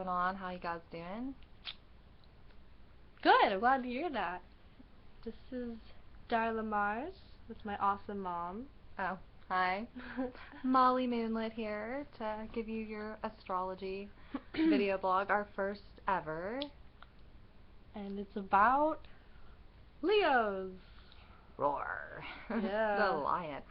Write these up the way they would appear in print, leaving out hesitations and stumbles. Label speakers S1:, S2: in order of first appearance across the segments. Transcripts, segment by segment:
S1: going on? How you guys doing?
S2: Good, I'm glad to hear that. This is Darla Mars with my awesome mom.
S1: Oh, hi. Molly Moonlit here to give you your astrology video blog, our first ever.
S2: And it's about Leos.
S1: Roar.
S2: Yeah.
S1: The lion.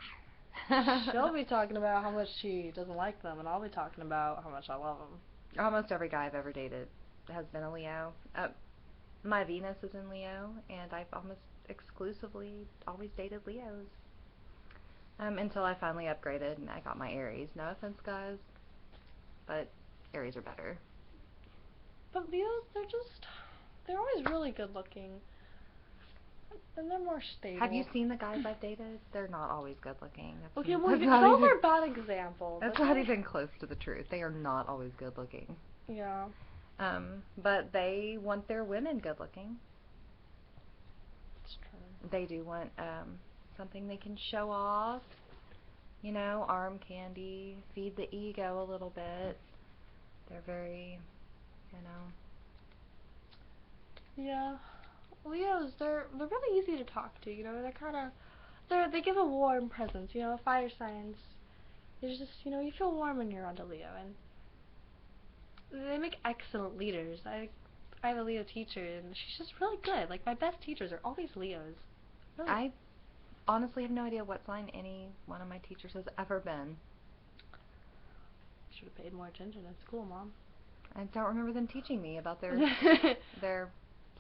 S2: She'll be talking about how much she doesn't like them, and I'll be talking about how much I love them.
S1: Almost every guy I've ever dated has been a Leo. My Venus is in Leo, and I've almost exclusively always dated Leos. Until I finally upgraded and I got my Aries. No offense, guys, but Aries are better.
S2: But Leos, they're always really good looking. And they're more stable.
S1: Have you seen the guys I've dated? They're not always good looking.
S2: Okay, well,
S1: that's
S2: those are bad examples.
S1: That's not even close to the truth. They are not always good looking.
S2: Yeah.
S1: But they want their women good looking.
S2: It's true.
S1: They do want something they can show off. You know, arm candy, feed the ego a little bit. They're very, you know.
S2: Yeah. Leos, they're really easy to talk to, you know, they give a warm presence, you know, fire signs. It's just, you know, you feel warm when you're around a Leo, and they make excellent leaders. I have a Leo teacher, and she's just really good. Like, my best teachers are always Leos. Really.
S1: I honestly have no idea what sign any one of my teachers has ever been.
S2: Should have paid more attention in school, Mom.
S1: I don't remember them teaching me about their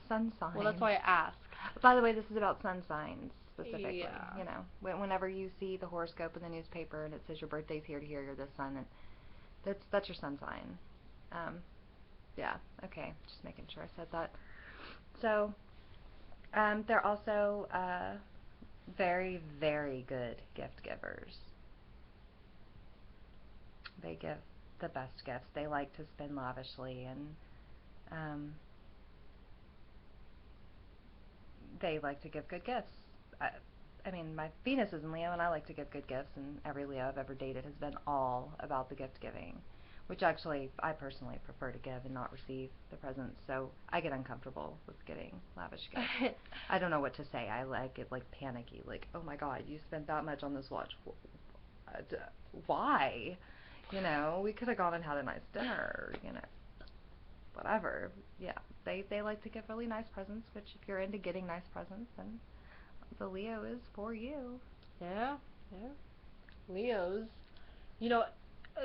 S1: sun signs.
S2: Well, that's why I asked.
S1: By the way, this is about sun signs specifically.
S2: Yeah.
S1: You know, whenever you see the horoscope in the newspaper and it says your birthday's here to here, you're this sun, and that's your sun sign. Yeah. Okay. Just making sure I said that. So, they're also very, very good gift givers. They give the best gifts. They like to spend lavishly, and they like to give good gifts. I mean, my Venus is in Leo, and I like to give good gifts, and every Leo I've ever dated has been all about the gift giving, which actually I personally prefer to give and not receive the presents, so I get uncomfortable with getting lavish gifts. I don't know what to say. I get like panicky, like, oh my god, you spent that much on this watch. Why? You know, we could have gone and had a nice dinner, you know, whatever. Yeah, they like to give really nice presents, which if you're into getting nice presents, then the Leo is for you.
S2: Yeah. Leos, you know,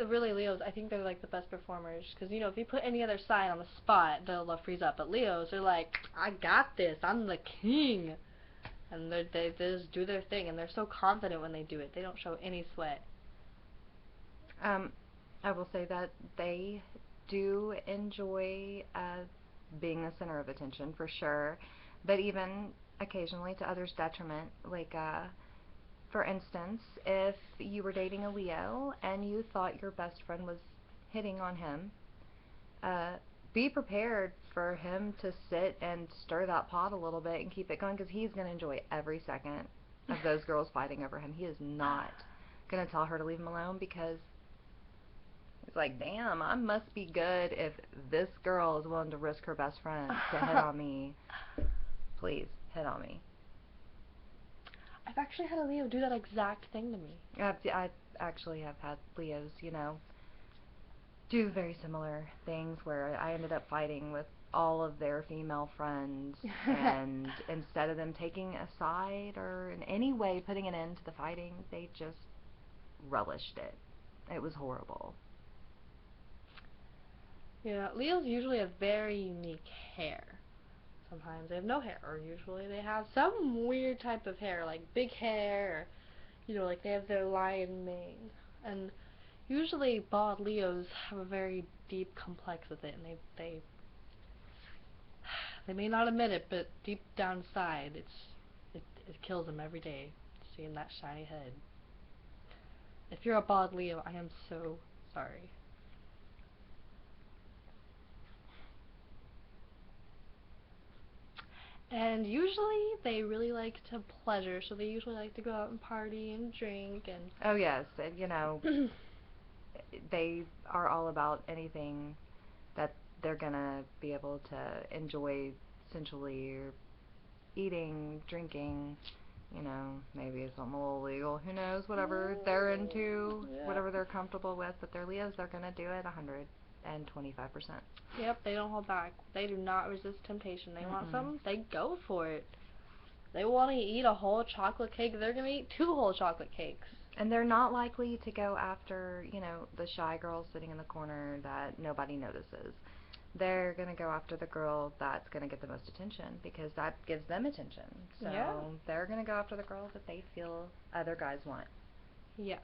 S2: really Leos, I think they're like the best performers, because, you know, if you put any other sign on the spot, they'll freeze up. But Leos are like, I got this, I'm the king, and they just do their thing, and they're so confident when they do it. They don't show any sweat.
S1: I will say that they do enjoy being the center of attention for sure, but even occasionally to others' detriment. Like, for instance, if you were dating a Leo and you thought your best friend was hitting on him, uh, be prepared for him to sit and stir that pot a little bit and keep it going, because he's going to enjoy every second of those girls fighting over him. He is not going to tell her to leave him alone, because it's like, damn, I must be good if this girl is willing to risk her best friend to hit on me. Please, hit on me.
S2: I've actually had a Leo do that exact thing to me.
S1: I actually have had Leos, you know, do very similar things where I ended up fighting with all of their female friends, and instead of them taking a side or in any way putting an end to the fighting, they just relished it. It was horrible.
S2: Yeah, Leos usually have very unique hair. Sometimes they have no hair, or usually they have some weird type of hair, like big hair, or, you know, like they have their lion mane. And usually bald Leos have a very deep complex with it, and they may not admit it, but deep down inside, it kills them every day, seeing that shiny head. If you're a bald Leo, I am so sorry. And usually they really like to pleasure, so they usually like to go out and party and drink and
S1: Oh yes, you know, they are all about anything that they're gonna be able to enjoy sensually eating, drinking, maybe something a little illegal. Who knows? Whatever they're into,
S2: Yeah.
S1: whatever they're comfortable with. But they're Leos, they're gonna do it 125%.
S2: Yep, they don't hold back. They do not resist temptation. They want something, they go for it. They want to eat a whole chocolate cake, they're gonna eat 2 whole chocolate cakes.
S1: And they're not likely to go after, the shy girl sitting in the corner that nobody notices. They're going to go after the girl that's going to get the most attention because that gives them attention. So
S2: yeah.
S1: They're going to go after the girl that they feel other guys want.
S2: Yes.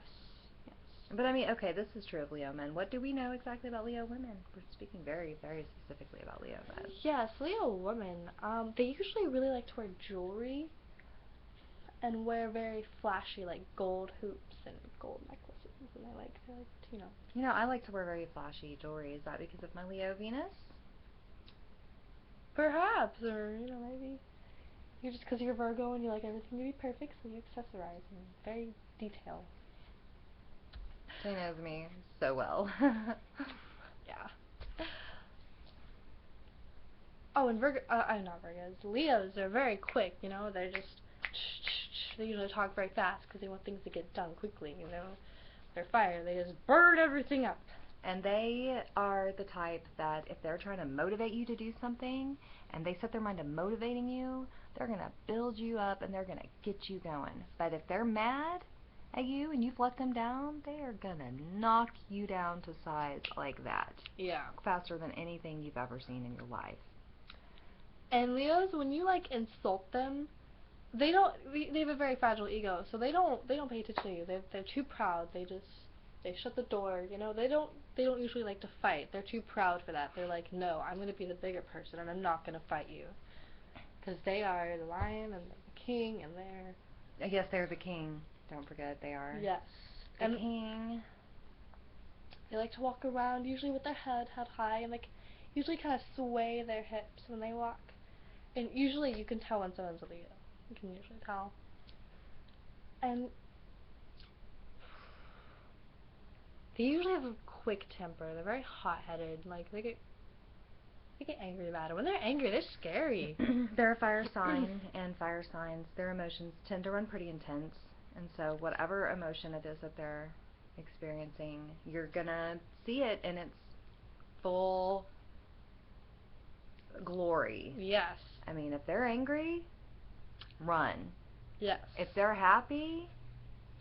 S1: But I mean, okay, this is true of Leo men. What do we know exactly about Leo women? We're speaking very, very specifically about Leo men.
S2: Yes, Leo women, they usually really like to wear jewelry and wear very flashy, like gold hoops and gold necklaces, and they like
S1: I like to wear very flashy jewelry. Is that because of my Leo Venus?
S2: perhaps, or maybe you're just because you're Virgo and you like everything to be perfect, so you accessorize and very detail.
S1: She knows me so well.
S2: Yeah. Oh, and I'm not Virgos. Leos are very quick, they're just, they usually talk very fast because they want things to get done quickly, They're fire, they just burn everything up.
S1: And they are the type that if they're trying to motivate you to do something and they set their mind to motivating you, they're going to build you up and they're going to get you going. But if they're mad at you and you've let them down, they are going to knock you down to size like that.
S2: Yeah.
S1: Faster than anything you've ever seen in your life.
S2: And Leos, when you insult them, they have a very fragile ego, so they don't pay attention to you. They're too proud. They shut the door. They don't usually like to fight. They're too proud for that. They're like, no, I'm gonna be the bigger person, and I'm not gonna fight you, because they are the lion and the king, and they're.
S1: Yes, they're the king. Don't forget, they are.
S2: Yes.
S1: The king.
S2: They like to walk around usually with their head held high and usually kind of sway their hips when they walk. And usually you can tell when someone's a Leo. You can usually tell. And they usually have a quick temper. They're very hot-headed. They get angry about it. When they're angry, they're scary.
S1: They're a fire sign, and fire signs, their emotions tend to run pretty intense. And so whatever emotion it is that they're experiencing, you're gonna see it in its full glory.
S2: Yes.
S1: I mean, if they're angry, run.
S2: Yes.
S1: If they're happy,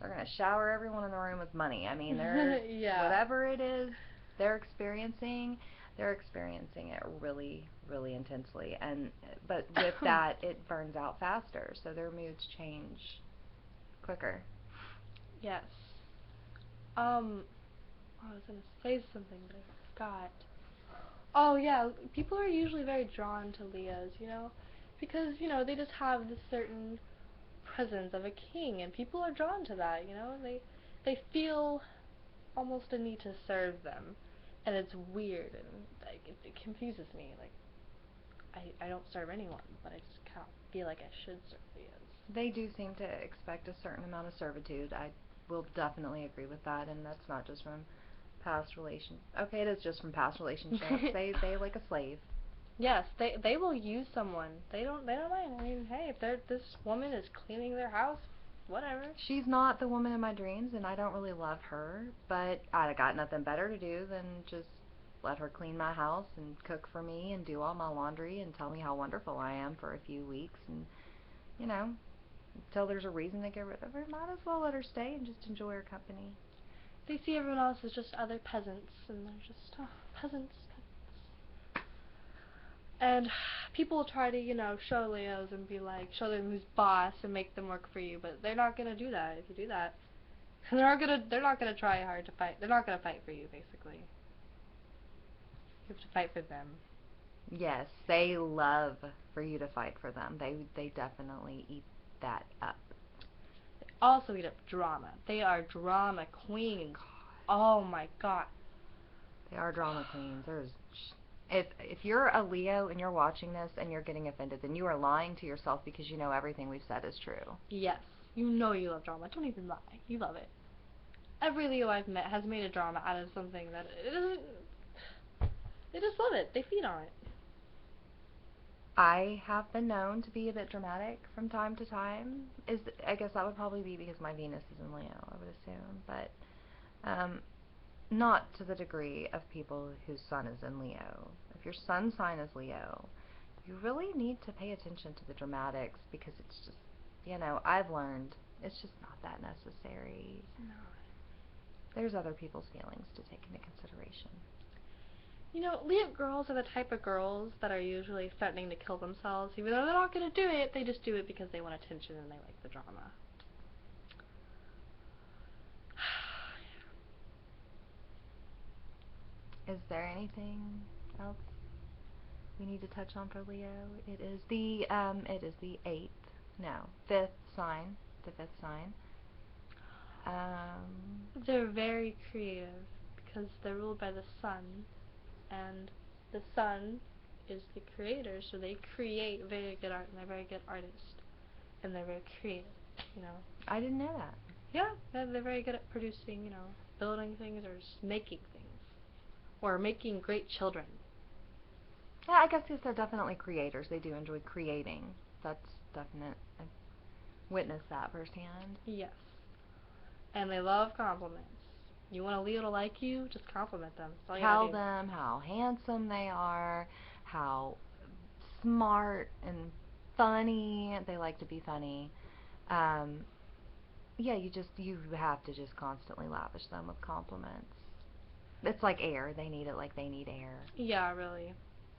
S1: they're gonna shower everyone in the room with money. I mean, they're
S2: yeah.
S1: whatever it is they're experiencing it really, really intensely. But with that, it burns out faster, so their moods change quicker.
S2: Yes. I was gonna say something, but I forgot. Oh yeah, people are usually very drawn to Leos, because they just have this certain presence of a king, and people are drawn to that. They feel almost a need to serve them, and it's weird and it confuses me. I don't serve anyone, but I just kind of feel like I should serve Leos.
S1: They do seem to expect a certain amount of servitude. I will definitely agree with that, and that's not just from past relations. Okay, it is just from past relationships. They like a slave.
S2: Yes, they will use someone. They don't mind. I mean, hey, if this woman is cleaning their house, whatever.
S1: She's not the woman in my dreams, and I don't really love her, but I got nothing better to do than just let her clean my house and cook for me and do all my laundry and tell me how wonderful I am for a few weeks. And, you know, until there's a reason to get rid of her, might as well let her stay and just enjoy her company.
S2: They see everyone else as just other peasants, and they're just peasants. And people try to, show Leos and show them who's boss and make them work for you, but they're not gonna do that if you do that. They're not gonna try hard to fight. They're not gonna fight for you, basically. You have to fight for them.
S1: Yes, they love for you to fight for them. They definitely eat that up.
S2: They also eat up drama. They are drama queens. Oh my god.
S1: They are drama queens. If you're a Leo and you're watching this and you're getting offended, then you are lying to yourself because you know everything we've said is true.
S2: Yes. You know you love drama. Don't even lie. You love it. Every Leo I've met has made a drama out of something that it isn't. They just love it. They feed on it.
S1: I have been known to be a bit dramatic from time to time. I guess that would probably be because my Venus is in Leo, I would assume, but um, not to the degree of people whose sun is in Leo. If your sun sign is Leo, you really need to pay attention to the dramatics because it's just, I've learned it's just not that necessary.
S2: No.
S1: There's other people's feelings to take into consideration.
S2: Leo girls are the type of girls that are usually threatening to kill themselves. Even though they're not going to do it, they just do it because they want attention and they like the drama.
S1: Is there anything else we need to touch on for Leo? It is the fifth sign. The fifth sign.
S2: They're very creative because they're ruled by the sun, and the sun is the creator, so they create very good art, and they're very good artists, and they're very creative.
S1: I didn't know that.
S2: Yeah, they're very good at producing, building things or just making things, or making great children.
S1: Yeah, I guess they're definitely creators. They do enjoy creating. That's definite. I've witnessed that firsthand.
S2: Yes. And they love compliments. You want a Leo to like you? Just compliment them. That's all you
S1: Tell
S2: gotta do.
S1: them how handsome they are, how smart and funny. They like to be funny. Yeah, you have to just constantly lavish them with compliments. It's like air. They need it like they need air.
S2: Yeah, really.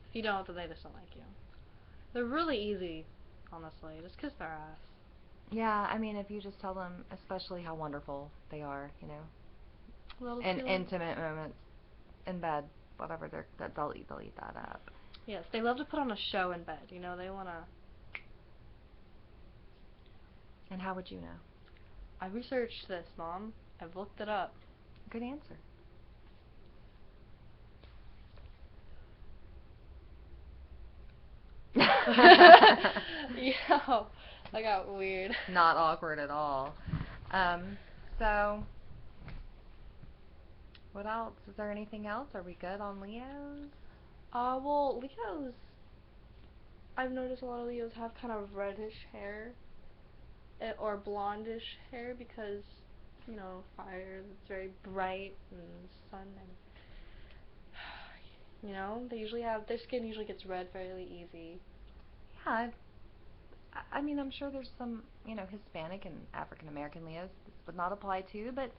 S2: If you don't, then they just don't like you. They're really easy, honestly. Just kiss their ass.
S1: Yeah, I mean, if you just tell them, especially how wonderful they are, in
S2: Feeling.
S1: intimate moments in bed, whatever, they'll eat that up.
S2: Yes, they love to put on a show in bed. They wanna.
S1: And how would you know?
S2: I researched this, Mom. I've looked it up.
S1: Good answer.
S2: Yeah, I got weird.
S1: Not awkward at all. So, what else? Is there anything else? Are we good on Leos?
S2: Well, Leos. I've noticed a lot of Leos have kind of reddish hair, or blondish hair because, fire. It's very bright and sun and they usually have their skin usually gets red fairly easy.
S1: Yeah, I mean, I'm sure there's some, Hispanic and African American Leos this would not apply to, but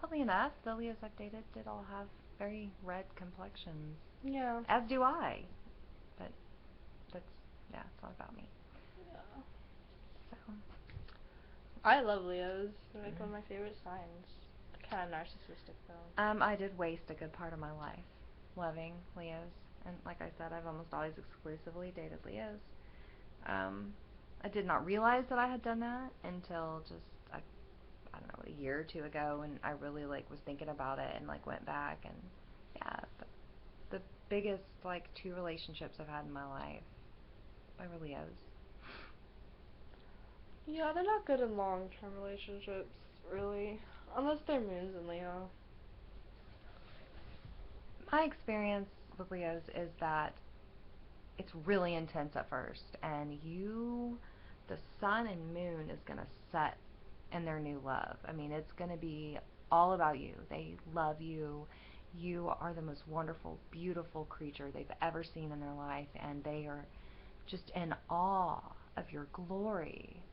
S1: oddly enough, the Leos I've dated did all have very red complexions.
S2: Yeah.
S1: As do I. But it's not about me.
S2: Yeah.
S1: So.
S2: I love Leos. They're like one of my favorite signs. They're kind of narcissistic though.
S1: I did waste a good part of my life loving Leos, and like I said, I've almost always exclusively dated Leos. I did not realize that I had done that until just I don't know, a year or two ago, and I really was thinking about it and went back, and yeah, the biggest two relationships I've had in my life, they were Leos.
S2: Yeah, they're not good in long-term relationships, really, unless their moon's in Leo.
S1: My experience with Leos is that it's really intense at first, and the sun and moon is going to set in their new love. I mean, it's going to be all about you. They love you. You are the most wonderful, beautiful creature they've ever seen in their life, and they are just in awe of your glory.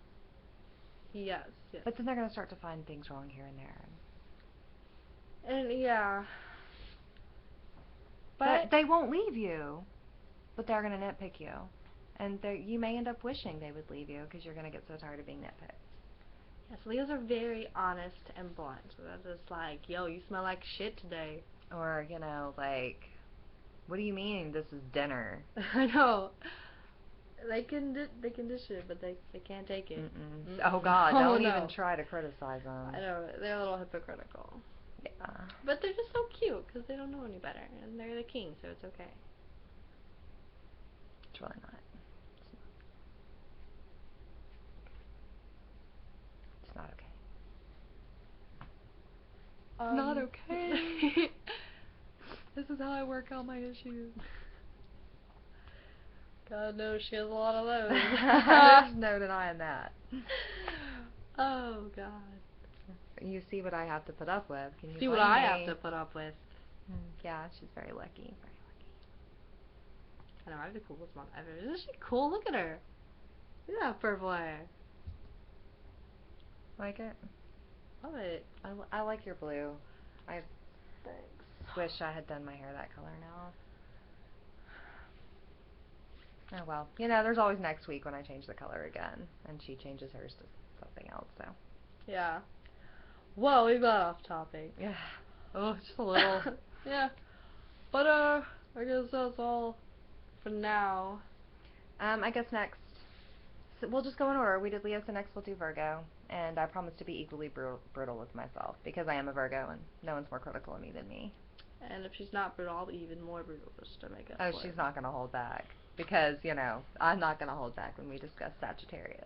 S2: Yes, yes.
S1: But then they're going to start to find things wrong here and there.
S2: And yeah. But
S1: they won't leave you, but they're going to nitpick you. And you may end up wishing they would leave you because you're going to get so tired of being nitpicked.
S2: yes, Leos are very honest and blunt. So they're just like, yo, you smell like shit today.
S1: Or, what do you mean this is dinner?
S2: I know. They can dish it, but they can't take it.
S1: Mm-mm. Oh God, don't
S2: no.
S1: even try to criticize them.
S2: I know, they're a little hypocritical.
S1: Yeah.
S2: But they're just so cute because they don't know any better, and they're the king, so it's okay.
S1: It's really not. It's not okay. Not okay.
S2: This is how I work out my issues. God knows she has a lot of those.
S1: There's no denying that.
S2: Oh, God.
S1: You see what I have to put up with. Can you
S2: See what
S1: blame
S2: I
S1: me?
S2: have to put up with.
S1: Yeah, she's very lucky. Very
S2: I know, I have the coolest mom ever. Isn't she cool? Look at her. Look at that purple hair.
S1: lucky. Like it?
S2: Love it.
S1: I like your blue. I
S2: Thanks.
S1: wish I had done my hair that color now. Oh well. You know, there's always next week when I change the color again. And she changes hers to something else, so.
S2: Yeah. Whoa, we got off topic.
S1: Yeah. Oh, just a little.
S2: Yeah. But, I guess that's all for now.
S1: I guess next. So we'll just go in order. We did Leo, so next we'll do Virgo. And I promise to be equally brutal with myself. Because I am a Virgo and no one's more critical of me than me.
S2: And if she's not brutal, I'll be even more brutal just to make it
S1: Oh,
S2: flip.
S1: she's not going to hold back. Because, you know, I'm not going to hold back when we discuss Sagittarius.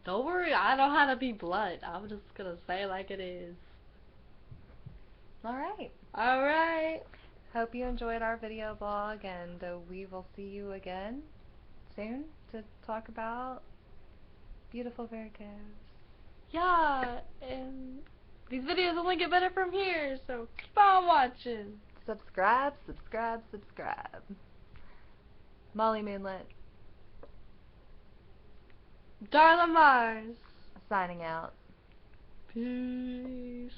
S2: Don't worry, I know how to be blunt. I'm just gonna say it like it is.
S1: Alright.
S2: Alright.
S1: Hope you enjoyed our video blog, and we will see you again soon to talk about beautiful Virgos.
S2: Yeah, and these videos only get better from here, so keep on watching.
S1: Subscribe, subscribe, subscribe. Molly Moonlit,
S2: Darla Mars.
S1: signing out.
S2: Peace.